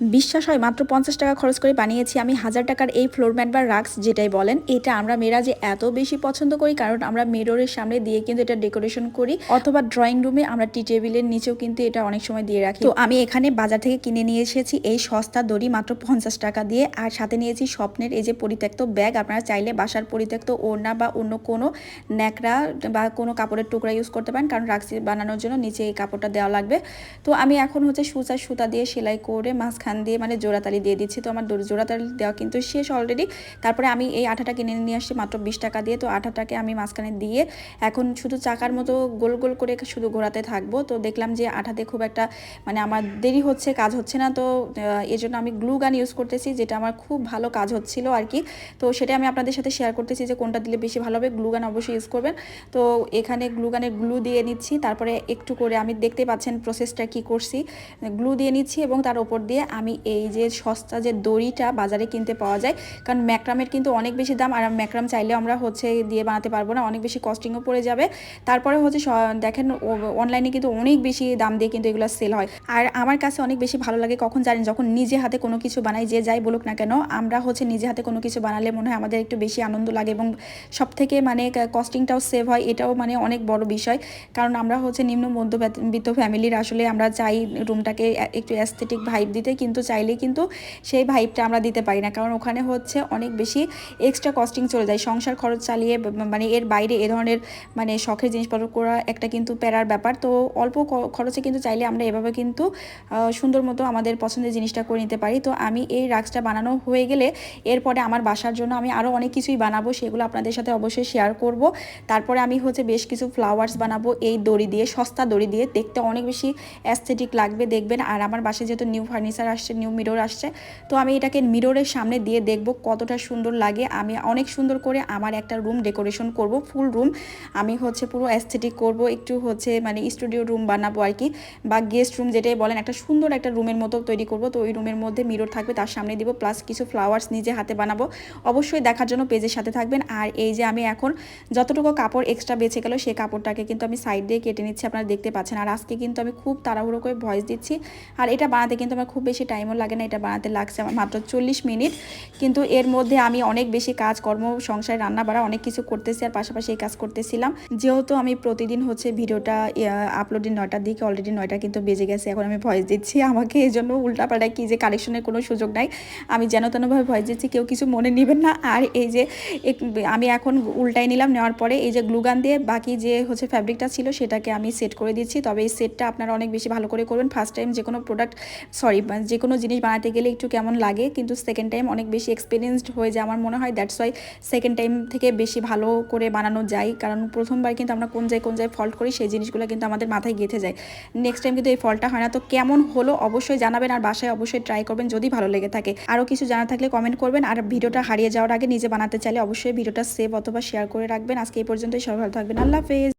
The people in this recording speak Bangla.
বিশ্বাস হয় মাত্র 50 টাকা খরচ করে বানিয়েছি আমি 1000 টাকার এই ফ্লোর ম্যাট বা রাক্স যেটাই বলেন। এটা আমরা মেয়েরা যে এত বেশি পছন্দ করি, কারণ আমরা মিররের সামনে দিয়ে কিন্তু এটা ডেকোরেশন করি, অথবা ড্রয়িং রুমে আমরা টি টেবিলের নিচেও কিন্তু এটা অনেক সময় দিয়ে রাখি। তো আমি এখানে বাজার থেকে কিনে নিয়ে এসেছি এই সস্তা দড়ি মাত্র 50 টাকা দিয়ে, আর সাথে নিয়েছি স্বপ্নের এই যে পরিত্যক্ত ব্যাগ। আপনারা চাইলে বাসার পরিত্যক্ত ওড়না বা অন্য কোনো ন্যাকড়া বা কোনো কাপড়ের টুকরা ইউজ করতে পারেন, কারণ রাক্স বানানোর জন্য নিচে এই কাপড়টা দেওয়া লাগবে। তো আমি এখন হচ্ছে সুতা দিয়ে সেলাই করে মাঝখান দিয়ে মানে জোড়াতালি দিয়ে দিচ্ছি। তো আমার জোড়াতালি দেওয়া কিন্তু শেষ অলরেডি। তারপরে আমি এই আঠাটা কিনে নিয়ে আসছি মাত্র 20 টাকা দিয়ে। তো আঠাটাকে আমি মাঝখানে দিয়ে এখন শুধু চাকার মতো গোল গোল করে শুধু ঘোরাতে থাকবো। তো দেখলাম যে আঠাতে খুব একটা মানে আমার দেরি হচ্ছে, কাজ হচ্ছে না। তো এই জন্য আমি গ্লু গান ইউজ করতেছি, যেটা আমার খুব ভালো কাজ হচ্ছিল আর কি। তো সেটা আমি আপনাদের সাথে শেয়ার করতেছি যে কোনটা দিলে বেশি ভালো হবে। গ্লু গান অবশ্যই ইউজ করবেন। তো এখানে গ্লু গানের গ্লু দিয়ে নিচ্ছি, তারপরে একটু করে আমি দেখতে পাচ্ছেন প্রসেসটা কি করছি, গ্লু দিয়ে নিচ্ছি এবং তার উপর দিয়ে আমি এই যে সস্তা যে দড়িটা বাজারে কিনতে পাওয়া যায়, কারণ ম্যাক্রামের কিন্তু অনেক বেশি দাম, আর ম্যাক্রাম চাইলে আমরা হচ্ছে দিয়ে বানাতে পারবো না, অনেক বেশি কস্টিংও পড়ে যাবে। তারপরে হচ্ছে দেখেন অনলাইনে কিন্তু অনেক বেশি দাম দিয়ে কিন্তু এগুলো সেল হয়। আর আমার কাছে অনেক বেশি ভালো লাগে কখন জানেন, যখন নিজে হাতে কোনো কিছু বানাই, যে যাই বলুক না কেন, আমরা হচ্ছে নিজে হাতে কোনো কিছু বানালে মনে হয় আমাদের একটু বেশি আনন্দ লাগে এবং সব থেকে মানে কস্টিংটাও সেভ হয়। এটাও মানে অনেক বড় বিষয়, কারণ আমরা হচ্ছে নিম্ন মধ্যবিত্ত ফ্যামিলির, আসলে আমরা চাই রুমটাকে একটু অ্যাস্থেটিক ভাইব দিতে, কিন্তু চাইলেই কিন্তু সেই ভাইবটা আমরা দিতে পারি না, কারণ ওখানে হচ্ছে অনেক বেশি এক্সট্রা কস্টিং চলে যায়। সংসার খরচ চালিয়ে মানে এর বাইরে এ ধরনের মানে শখের জিনিসপত্র করা একটা কিন্তু প্যারার ব্যাপার। তো অল্প খরচে কিন্তু চাইলে আমরা এভাবে কিন্তু সুন্দর মতো আমাদের পছন্দের জিনিসটা করে নিতে পারি। তো আমি এই রাক্সটা বানানো হয়ে গেলে এরপরে আমার বাসার জন্য আমি আরও অনেক কিছুই বানাবো, সেগুলো আপনাদের সাথে অবশ্যই শেয়ার করব। তারপরে আমি হচ্ছে বেশ কিছু ফ্লাওয়ার্স বানাবো এই দড়ি দিয়ে, সস্তা দড়ি দিয়ে, দেখতে অনেক বেশি অ্যাস্থেটিক লাগবে দেখবেন। আর আমার বাসায় যেহেতু নিউ ফার্নিচার আসছে, নিউ মিরর আসছে, তো আমি এটাকে মিররের সামনে দিয়ে দেখব কতটা সুন্দর লাগে। আমি অনেক সুন্দর করে আমার একটা রুম ডেকোরেশন করব, ফুল রুম আমি হচ্ছে পুরো অ্যাস্থেটিক করব, একটু হচ্ছে মানে স্টুডিও রুম বানাবো আর কি, বা গেস্ট রুম যেটাই বলেন, একটা সুন্দর একটা রুমের মতো তৈরি করব। তো ওই রুমের মধ্যে মিরর থাকবে, তার সামনে দিব, প্লাস কিছু ফ্লাওয়ার্স নিজে হাতে বানাবো। অবশ্যই দেখার জন্য পেজের সাথে থাকবেন। আর এই যে আমি এখন যতটুকু কাপড় এক্সট্রা বেঁচে গেল, সেই কাপড়টাকে কিন্তু আমি সাইড দিয়ে কেটে নিচ্ছি, আপনারা দেখতে পাচ্ছেন। আর আজকে কিন্তু আমি খুব তাড়াহুড়ো করে ভয়েস দিচ্ছি, আর এটা বানাতে কিন্তু আমার খুব বেশি টাইমও লাগে না, এটা বানাতে লাগছে আমার মাত্র 40 মিনিট। কিন্তু এর মধ্যে আমি অনেক বেশি কাজকর্ম, সংসারে রান্না বাড়া অনেক কিছু করতেছি, আর পাশাপাশি এই কাজ করতেছিলাম। যেহেতু আমি প্রতিদিন হচ্ছে ভিডিওটা আপলোডের 9টার দিকে, অলরেডি 9টা কিন্তু বেজে গেছে, এখন আমি ভয়েস দিচ্ছি। আমাকে এই জন্য উল্টাপাল্টা কি যে কালেকশনের কোনো সুযোগ নাই, আমি যেন তেনভাবে ভয়েস দিচ্ছি, কেউ কিছু মনে নেবেন না। আর এই যে আমি এখন উল্টাই নিলাম, নেওয়ার পরে এই যে গ্লুগান দিয়ে বাকি যে হচ্ছে ফ্যাব্রিকটা ছিল সেটাকে আমি সেট করে দিচ্ছি। তবে এই সেটটা আপনারা অনেক বেশি ভালো করে করবেন। ফার্স্ট টাইম যে কোনো প্রোডাক্ট যে কোনো জিনিস বানাতে গেলে একটু কেমন লাগে, কিন্তু সেকেন্ড টাইম অনেক বেশি এক্সপিরিয়েন্সড হয়ে যায় আমার মনে হয়। দ্যাটস ওয়াই সেকেন্ড টাইম থেকে বেশি ভালো করে বানানো যায়, কারণ প্রথমবার কিন্তু আমরা কোন জায়গায় ফল্ট করি সেই জিনিসগুলো কিন্তু আমাদের মাথায় গেঁথে যায়, নেক্সট টাইম কিন্তু এই ফলটা হয় না। তো কেমন হলো অবশ্যই জানাবেন, আর বাসায় অবশ্যই ট্রাই করবেন যদি ভালো লেগে থাকে। আরও কিছু জানা থাকলে কমেন্ট করবেন, আর ভিডিওটা হারিয়ে যাওয়ার আগে নিজে বানাতে চাইলে অবশ্যই ভিডিওটা সেভ অথবা শেয়ার করে রাখবেন। আজকে এই পর্যন্তই, সবাই ভালো থাকবেন, আল্লাহ হাফেজ।